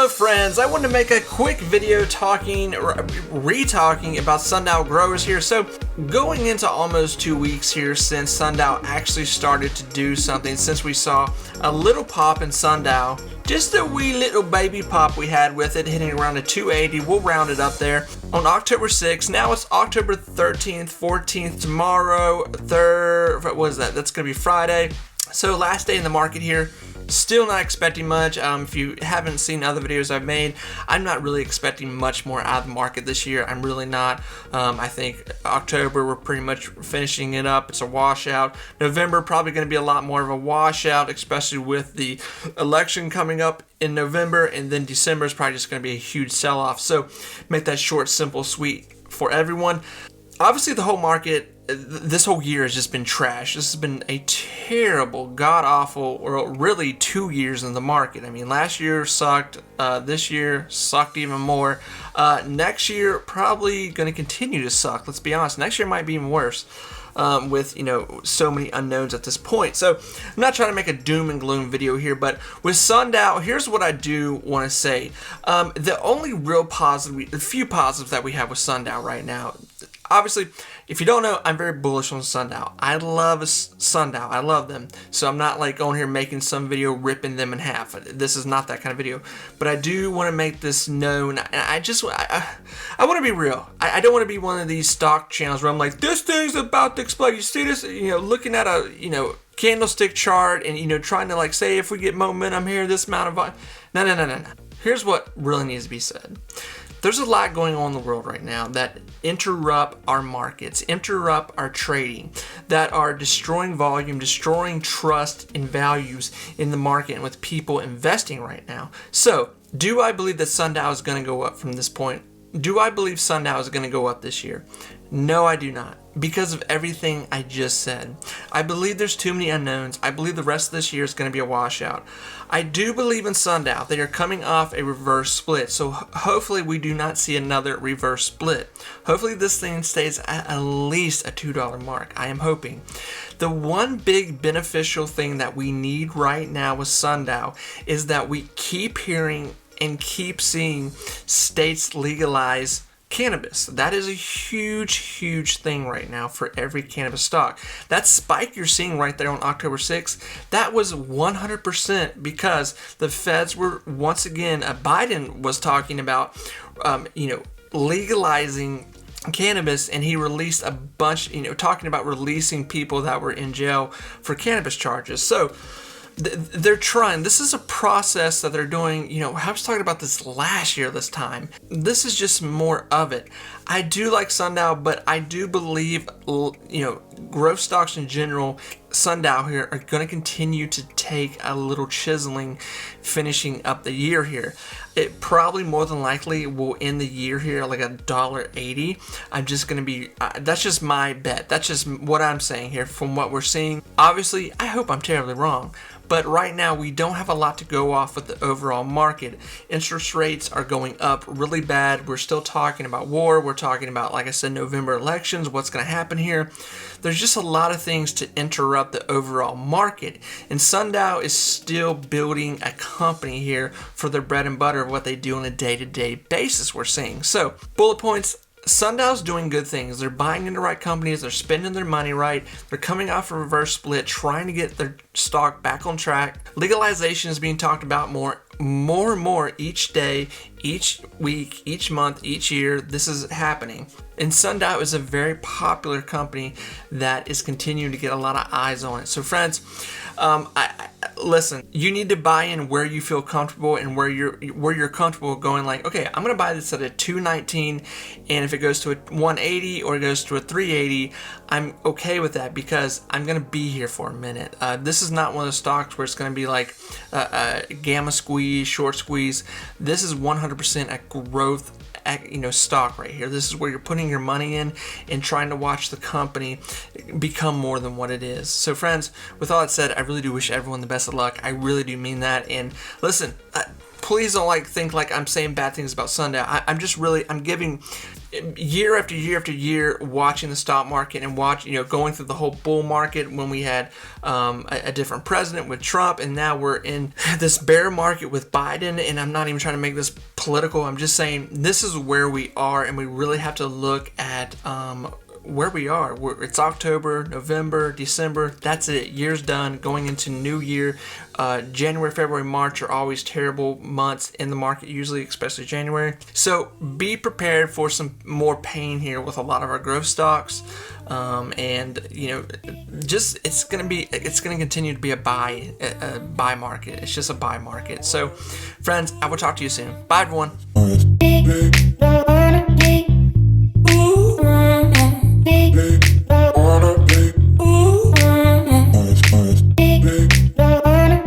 Hello friends, I wanted to make a quick video re-talking about Sundial growers here. So going into almost 2 weeks here since Sundial actually started to do something, since we saw a little pop in Sundial, just a wee little baby pop we had with it hitting around a 280, we'll round it up there, on October 6th. Now it's October 13th, 14th, tomorrow, 3rd, what is that? That's going to be Friday. So last day in the market here. Still not expecting much. If you haven't seen other videos I've made, I'm not really expecting much more out of the market this year. I'm really not. I think October, we're pretty much finishing it up. It's a washout. November, probably going to be a lot more of a washout, especially with the election coming up in November. And then December is probably just going to be a huge sell-off. So make that short, simple, sweet for everyone. Obviously, the whole market, this whole year has just been trash. This has been a terrible, god-awful, or really 2 years in the market. I mean, last year sucked. This year sucked even more. Next year, probably going to continue to suck. Let's be honest. Next year might be even worse. With, so many unknowns at this point. So I'm not trying to make a doom and gloom video here, but with Sundial, here's what I do want to say. The only real positive, the few positives that we have with Sundial right now, obviously, if you don't know, I'm very bullish on Sundial. I love Sundial. I love them. So I'm not like on here making some video ripping them in half. This is not that kind of video. But I do want to make this known. I want to be real. I don't want to be one of these stock channels where I'm like, this thing's about to explode. You see this? Looking at a, candlestick chart and, trying to like say if we get momentum here, this amount of volume. No. Here's what really needs to be said. There's a lot going on in the world right now that interrupt our markets, interrupt our trading, that are destroying volume, destroying trust and values in the market and with people investing right now. So, do I believe that Sundial is going to go up from this point? Do I believe Sundial is going to go up this year? No, I do not. Because of everything I just said. I believe there's too many unknowns. I believe the rest of this year is going to be a washout. I do believe in Sundial. They are coming off a reverse split. So hopefully we do not see another reverse split. Hopefully this thing stays at least a $2 mark. I am hoping. The one big beneficial thing that we need right now with Sundial is that we keep hearing and keep seeing states legalize cannabis. That is a huge thing right now for every cannabis stock. That spike you're seeing right there on October 6th, that was 100% because the feds were, once again, Biden was talking about, legalizing cannabis, and he released a bunch, talking about releasing people that were in jail for cannabis charges. So they're trying. This is a process that they're doing. I was talking about this last year this time. This is just more of it. I do like Sundial, but I do believe, growth stocks in general, Sundial here, are going to continue to take a little chiseling finishing up the year here. It probably more than likely will end the year here like $1.80. I'm just going to be, that's just my bet. That's just what I'm saying here from what we're seeing. Obviously, I hope I'm terribly wrong. But right now, we don't have a lot to go off with the overall market. Interest rates are going up really bad. We're still talking about war. We're talking about, like I said, November elections, what's going to happen here. There's just a lot of things to interrupt the overall market. And Sundial is still building a company here for their bread and butter of what they do on a day-to-day basis, we're seeing. So, bullet points. Sundial's doing good things. They're buying into the right companies. They're spending their money right. They're coming off a reverse split, trying to get their stock back on track. Legalization is being talked about more and more each day, each week, each month, each year. This is happening. And Sundial is a very popular company that is continuing to get a lot of eyes on it. So friends, listen, you need to buy in where you feel comfortable and where you're comfortable going like, okay, I'm going to buy this at a 219, and if it goes to a 180 or it goes to a 380, I'm okay with that because I'm going to be here for a minute. This is not one of those stocks where it's going to be like a gamma squeeze, short squeeze. This is 100% a growth stock right here. This is where you're putting your money in and trying to watch the company become more than what it is. So friends, with all that said, I really do wish everyone the best of luck. I really do mean that. And listen, please don't think like I'm saying bad things about Sundial. I'm giving year after year after year watching the stock market and going through the whole bull market when we had a different president with Trump, and now we're in this bear market with Biden. And I'm not even trying to make this political. I'm just saying this is where we are, and we really have to look at where we are. It's October, November, December. That's it. Year's done. Going into new year. January, February, March are always terrible months in the market, usually, especially January. So be prepared for some more pain here with a lot of our growth stocks. And it's going to continue to be a buy market. It's just a buy market. So friends, I will talk to you soon. Bye everyone.